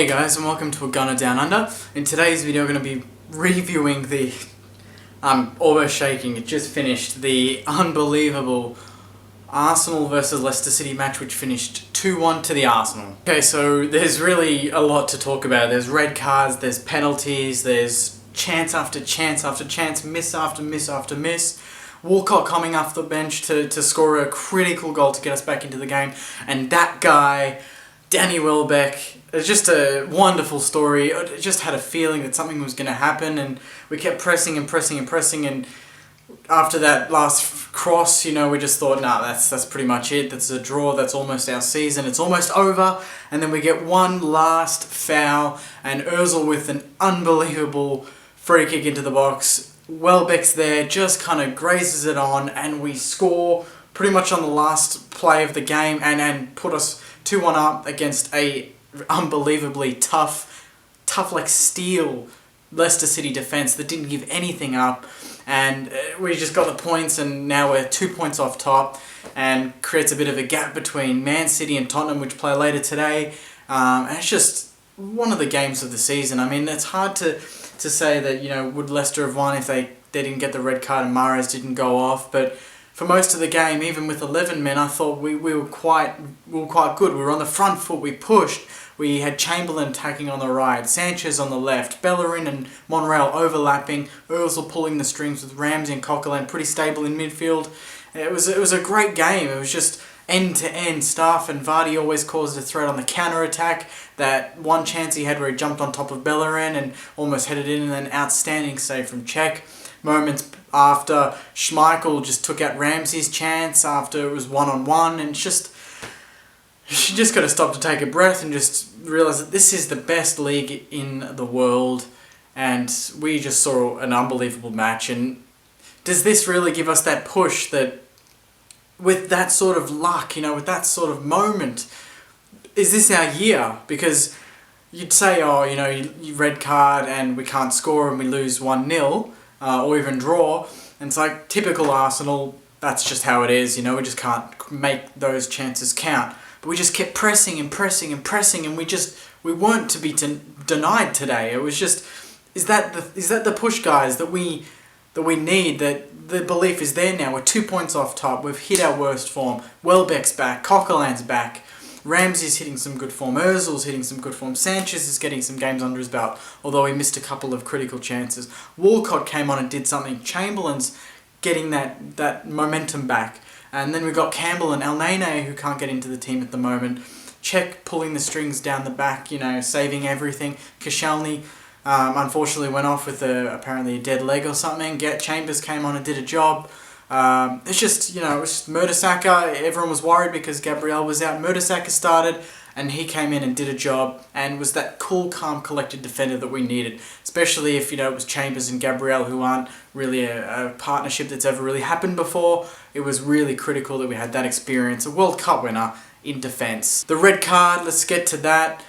Hey guys, and welcome to a Gunner Down Under. In today's video I'm going to be reviewing the, I'm almost shaking, it just finished, the unbelievable Arsenal versus Leicester City match, which finished 2-1 to the Arsenal. Okay, so there's really a lot to talk about. There's red cards, there's penalties, there's chance after chance after chance, miss after miss after miss. Walcott coming off the bench to score a critical goal to get us back into the game, and that guy, Danny Welbeck. It's just a wonderful story. I just had a feeling that something was going to happen, and we kept pressing and pressing and pressing, and after that last cross, you know, we just thought, nah, that's pretty much it. That's a draw. That's almost our season. It's almost over. And then we get one last foul, and Ozil with an unbelievable free kick into the box. Welbeck's there, just kind of grazes it on, and we score pretty much on the last play of the game, and put us 2-1 up against a unbelievably tough like steel Leicester City defence that didn't give anything up, and we just got the points, and now we're 2 points off top, and creates a bit of a gap between Man City and Tottenham, which play later today, and it's just one of the games of the season. I mean, it's hard to say that, you know, would Leicester have won if they didn't get the red card and Mahrez didn't go off, but for most of the game, even with 11 men, I thought we were quite good. We were on the front foot, we pushed. We had Chamberlain attacking on the right, Sanchez on the left, Bellerin and Monreal overlapping, Ozil pulling the strings with Ramsey and Coquelin pretty stable in midfield. It was a great game. It was just end-to-end stuff, and Vardy always caused a threat on the counter-attack. That one chance he had where he jumped on top of Bellerin and almost headed in, and an outstanding save from Cech. Moments after, Schmeichel just took out Ramsey's chance after it was one-on-one, and you just got to stop to take a breath and just realise that this is the best league in the world, and we just saw an unbelievable match. And does this really give us that push that, with that sort of luck, you know, with that sort of moment, is this our year? Because you'd say, oh, you know, you red card and we can't score and we lose 1-0, or even draw, and it's like typical Arsenal, that's just how it is, you know, we just can't make those chances count. But we just kept pressing and pressing and pressing, and we weren't to be denied today. It was just, is that the push, guys, that we need? That the belief is there now. We're 2 points off top. We've hit our worst form. Welbeck's back. Coquelin's back. Ramsey's hitting some good form. Ozil's hitting some good form. Sanchez is getting some games under his belt, although he missed a couple of critical chances. Walcott came on and did something. Chamberlain's getting that momentum back. And then we've got Campbell and El Nene, who can't get into the team at the moment. Cech pulling the strings down the back, you know, saving everything. Koscielny unfortunately went off with apparently a dead leg or something. Chambers came on and did a job. It's just, you know, it was just Mertesacker. Everyone was worried because Gabriel was out. Mertesacker started, and he came in and did a job, and was that cool, calm, collected defender that we needed. Especially if, you know, it was Chambers and Gabriel, who aren't really a partnership that's ever really happened before. It was really critical that we had that experience. A World Cup winner in defence. The red card, let's get to that.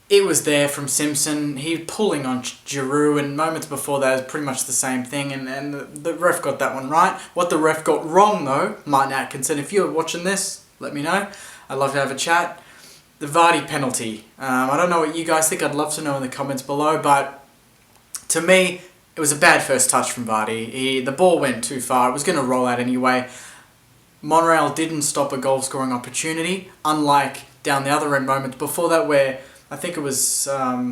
It was there from Simpson. He pulling on Giroud, and moments before that was pretty much the same thing, and the ref got that one right. What the ref got wrong, though, Martin Atkinson, if you're watching this, let me know. I'd love to have a chat. The Vardy penalty. I don't know what you guys think. I'd love to know in the comments below, but to me, it was a bad first touch from Vardy. The ball went too far. It was going to roll out anyway. Monreal didn't stop a goal-scoring opportunity, unlike down the other end moments before that, where I think it was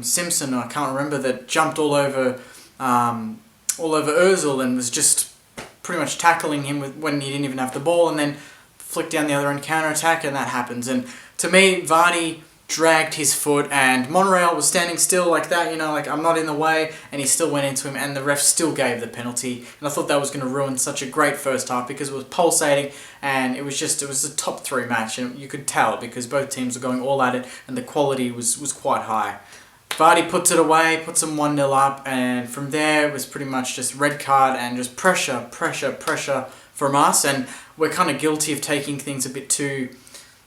Simpson, I can't remember, that jumped all over Ozil and was just pretty much tackling him when he didn't even have the ball, and then flicked down the other end counter-attack, and that happens. And to me, Vardy dragged his foot, and Monreal was standing still like that, you know, like, I'm not in the way, and he still went into him, and the ref still gave the penalty. And I thought that was going to ruin such a great first half, because it was pulsating, and it was a top 3 match, and you could tell because both teams were going all at it, and the quality was quite high. Vardy puts it away, puts them 1-0 up, and from there it was pretty much just red card and just pressure from us, and we're kind of guilty of taking things a bit too,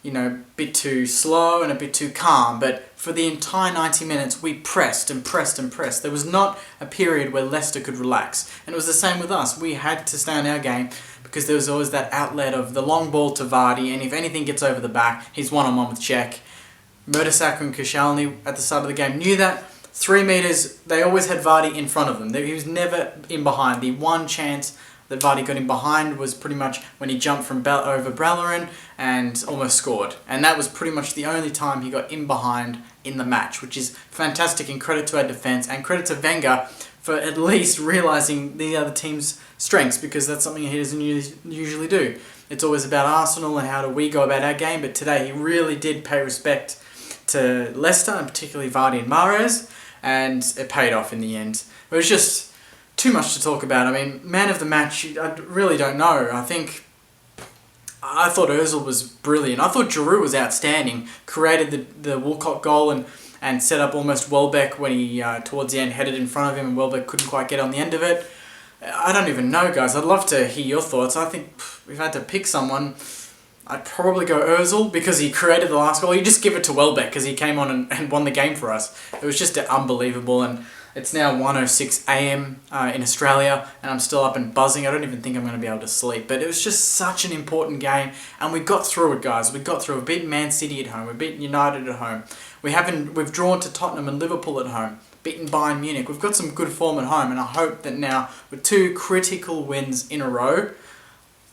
you know, a bit too slow and a bit too calm. But for the entire 90 minutes, we pressed and pressed and pressed. There was not a period where Leicester could relax. And it was the same with us. We had to stay on our game because there was always that outlet of the long ball to Vardy, and if anything gets over the back, he's one-on-one with Cech. Mertesacker and Koscielny at the start of the game knew that. 3 metres, they always had Vardy in front of them. He was never in behind. The one chance that Vardy got in behind was pretty much when he jumped from over Bellerin and almost scored. And that was pretty much the only time he got in behind in the match, which is fantastic, and credit to our defence and credit to Wenger for at least realising the other team's strengths, because that's something he doesn't usually do. It's always about Arsenal and how do we go about our game, but today he really did pay respect to Leicester, and particularly Vardy and Mahrez, and it paid off in the end. It was just too much to talk about. I mean, man of the match, I really don't know. I thought Ozil was brilliant. I thought Giroud was outstanding. Created the Walcott goal and set up almost Welbeck when he, towards the end, headed in front of him and Welbeck couldn't quite get on the end of it. I don't even know, guys. I'd love to hear your thoughts. I think if I had to pick someone, I'd probably go Ozil because he created the last goal. You just give it to Welbeck because he came on and won the game for us. It was just unbelievable, and it's now 1:06 a.m. In Australia, and I'm still up and buzzing. I don't even think I'm going to be able to sleep. But it was just such an important game, and we got through it, guys. We got through it. We beat Man City at home. We beat United at home. We've drawn to Tottenham and Liverpool at home. Beaten Bayern Munich. We've got some good form at home, and I hope that now, with 2 critical wins in a row,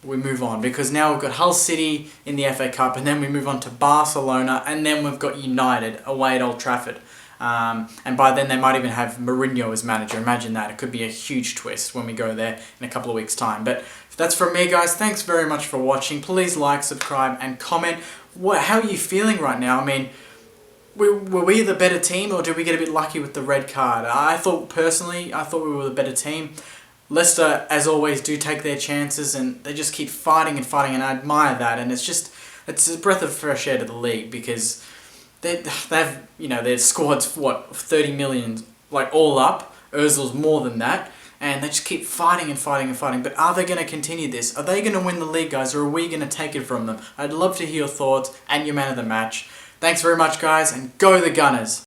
we move on, because now we've got Hull City in the FA Cup, and then we move on to Barcelona, and then we've got United away at Old Trafford. And by then they might even have Mourinho as manager. Imagine that. It could be a huge twist when we go there in a couple of weeks' time. But that's from me, guys. Thanks very much for watching. Please like, subscribe, and comment. How are you feeling right now? I mean, were we the better team, or did we get a bit lucky with the red card? Personally, I thought we were the better team. Leicester, as always, do take their chances, and they just keep fighting, and I admire that. And it's a breath of fresh air to the league, because they've their squad's 30 million, like, all up. Ozil's more than that, and they just keep fighting. But are they going to continue this? Are they going to win the league, guys, or are we going to take it from them? I'd love to hear your thoughts and your man of the match. Thanks very much, guys, and go the Gunners!